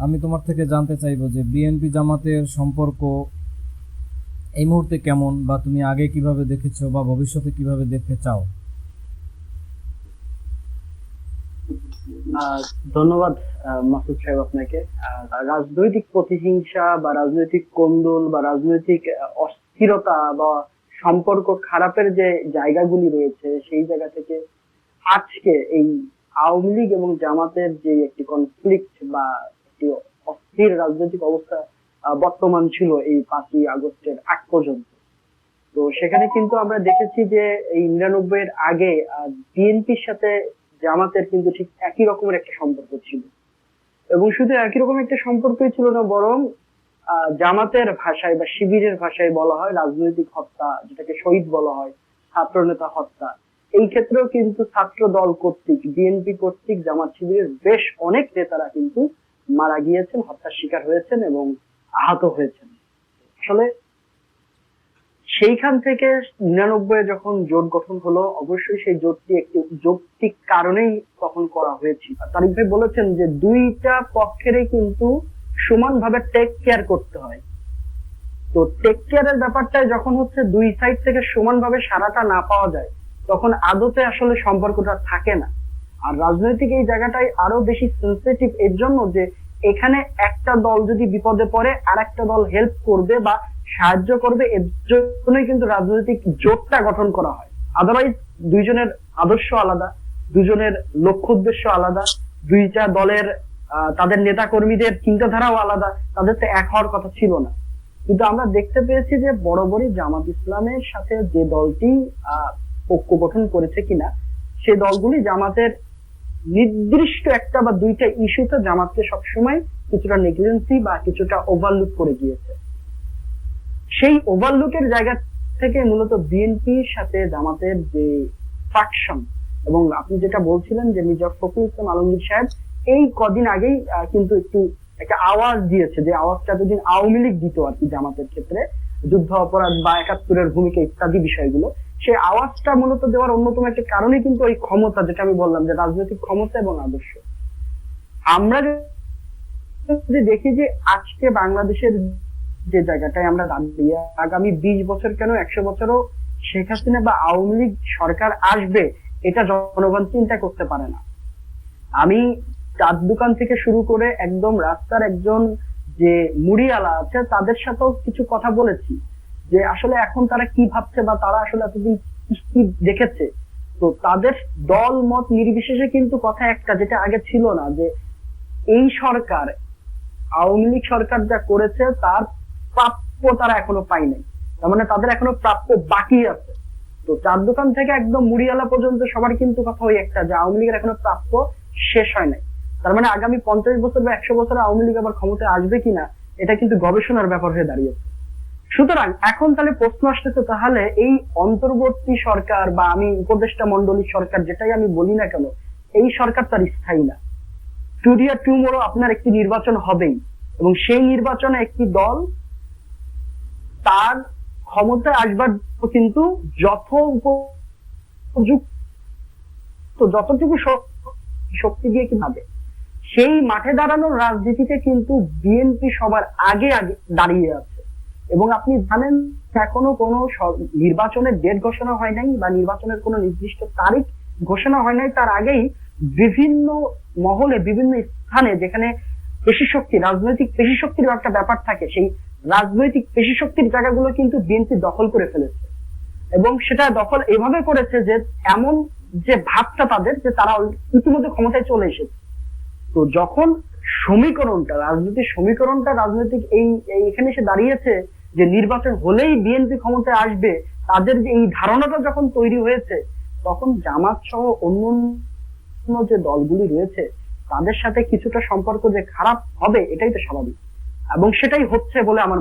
আমি তোমার থেকে জানতে চাইবো যে বিএনপি জামাতের সম্পর্ক এই মুহূর্তে কেমন, বা তুমি আগে কিভাবে দেখেছো বা ভবিষ্যতে কিভাবে দেখতে চাও? আহ ধন্যবাদ মাসুদ সাহেব আপনাকে। রাজনৈতিক প্রতিহিংসা বা রাজনৈতিক কোন্দল বা রাজনৈতিক অস্থিরতা বা সম্পর্ক খারাপের যে জায়গাগুলি রয়েছে সেই জায়গা থেকে আজকে এই আওয়ামী লীগ এবং জামাতের যে একটি কনফ্লিক্ট বা একটি অস্থির রাজনৈতিক অবস্থা বর্তমান ছিল এই 5ই আগস্টের আগ পর্যন্ত। তো সেখানে কিন্তু আমরা দেখেছি যে এই 99-এর আগে বিএনপির সাথে জামাতের কিন্তু ঠিক একই রকমের একটা সম্পর্ক ছিল, এবং শুধু একই রকম একটা সম্পর্কই ছিল না, বরং জামাতের ভাষায় বা শিবিরের ভাষায় বলা হয় রাজনৈতিক হত্যা, যেটাকে শহীদ বলা হয়, ছাত্র নেতা হত্যা। এই ক্ষেত্রেও কিন্তু ছাত্র দল কর্তৃক, বিএনপি কর্তৃক জামাত শিবিরের বেশ অনেক নেতারা কিন্তু মারা গিয়েছেন, হত্যার শিকার হয়েছেন এবং আহত হয়েছেন। আসলে সেইখান থেকে 99-এ যখন জোট গঠন হলো, অবশ্যই সেই জোটটি একটি যৌক্তিক কারণেই তখন করা হয়েছিল। তারিক ভাই বলেছেন যে দুইটা পক্ষেরই কিন্তু সমানভাবে টেক কেয়ার করতে হয়। তো টেক কেয়ারের ব্যাপারটাই যখন হচ্ছে দুই সাইড থেকে সমানভাবে সাড়াটা না পাওয়া যায়, তখন আদতে আসলে সম্পর্কটা থাকে না। আর রাজনৈতিক এই জায়গাটাই আরো বেশি সেন্সিটিভ এর জন্য যে এখানে একটা দল যদি বিপদে পড়ে আর একটা দল হেল্প করবে বা সাহায্য করবে, এর জন্যই কিন্তু রাজনৈতিক জোটটা গঠন করা হয়। আদারওয়াইজ দুইজনের আদর্শ আলাদা, দুজনের লক্ষ্য উদ্দেশ্য আলাদা, দুইটা দলের তাদের নেতা কর্মীদের চিন্তাধারাও আলাদা, তাদের তো এক হওয়ার কথা ছিল না। কিন্তু আমরা দেখতে পেয়েছি যে বরাবরই জামাত ইসলামের সাথে যে দলটি ঐক্য গঠন করেছে কিনা, সে দলগুলি জামাতের নির্দিষ্ট একটা বা দুইটা ইস্যুতে জামাতকে সবসময় কিছুটা নেগলিজেন্সি বা কিছুটা ওভারলুক করে গিয়েছে। সেই ওভারলুকের জায়গা থেকে মূলত বিএনপির সাথে জামাতের যে ফ্যাকশন, এবং আপনি যেটা বলছিলেন যে মির্জা ফখরুল ইসলাম আলমগীর সাহেব এই কদিন আগেই কিন্তু একটু একটা আওয়াজ দিয়েছে, যে আওয়াজটা এতদিন আওয়ামী লীগ দিত আর কি জামাতের ক্ষেত্রে, যুদ্ধ অপরাধ বা 71-এর ভূমিকা ইত্যাদি বিষয়গুলো। সেই আওয়াজটা মূলত দেওয়ার অন্যতম একটা কারণে কিন্তু ওই ক্ষমতা, যেটা আমি বললাম যে রাজনৈতিক ক্ষমতা এবং আদর্শ। আমরা যদি দেখি যে আজকে বাংলাদেশের যে জায়গাটায় আমরা দাঁড়িয়ে, আগামী 20 বছর কেন 100 বছরও শেখ হাসিনা বা আওয়ামী লীগ সরকার আসবে, এটা জনগণ চিন্তা করতে পারে না। আমি চার দোকান থেকে শুরু করে একদম রাস্তার একজন যে মুড়িওয়ালা আছে তাদের সাথেও কিছু কথা বলেছি, যে আসলে এখন তারা কি ভাবছে বা তারা আসলে এতদিন কি দেখেছে। তো তাদের দল মত নির্বিশেষে কিন্তু কথা একটা, যেটা আগে ছিল না, যে এই সরকার, আওয়ামী লীগ সরকার যা করেছে তার প্রাপ্য তারা এখনো পায় নাই, তার মানে তাদের এখনো প্রাপ্য বাকি আছে। তো চার দোকান থেকে একদম মুড়িওয়ালা পর্যন্ত সবার কিন্তু কথা ওই একটা, যে আওয়ামী লীগের এখনো প্রাপ্য শেষ হয় নাই। তার মানে আগামী 50 বছর বা 100 বছরে আওয়ামী লীগ আবার ক্ষমতায় আসবে কিনা, এটা কিন্তু গবেষণার ব্যাপার হয়ে দাঁড়িয়েছে। সুতরাং এখন তাহলে প্রশ্ন আসতেছে, তাহলে এই অন্তর্বর্তী সরকার বা আমি উপদেষ্টা মন্ডলী সরকার যেটাই আমি বলি না কেন, এই সরকার তার স্থায়ী না। টুডে আর টুমরো আপনার একটি নির্বাচন হবেই, এবং সেই নির্বাচনে একটি দল তার ক্ষমতায় আসবার কিন্তু যতটুকু শক্তি দিয়ে কি ভাবে, সেই মাঠে দাঁড়ানোর রাজনীতিতে কিন্তু বিএনপি সবার আগে আগে দাঁড়িয়ে আছে। এবং আপনি জানেন এখনো কোনো নির্বাচনের ডেট ঘোষণা হয় নাই বা নির্বাচনের কোনো নির্দিষ্ট তারিখ ঘোষণা হয় নাই, তার আগেই বিভিন্ন মহলে বিভিন্ন স্থানে যেখানে পেশি শক্তি, রাজনৈতিক পেশি শক্তির একটা ব্যাপার থাকে, সেই রাজনৈতিক পেশি শক্তির জায়গাগুলো কিন্তু বিএনপি দখল করে ফেলেছে। এবং সেটা দখল এভাবে করেছে যে এমন যে ভাবটা তাদের, যে তারা ইতিমধ্যে ক্ষমতায় চলে এসেছে। তো যখন সমীকরণটা, রাজনৈতিক সমীকরণটা রাজনৈতিক এখানে এসে দাঁড়িয়েছে যে নির্বাচন হলেই বিএনপি ক্ষমতায় আসবে, তাদের যে এই ধারণাটা যখন তৈরি হয়েছে, তখন জামাত সহ অন্য যে দলগুলি রয়েছে তাদের সাথে কিছুটা সম্পর্ক যে খারাপ হবে, এটাই তো স্বাভাবিক, এবং সেটাই হচ্ছে বলে আমার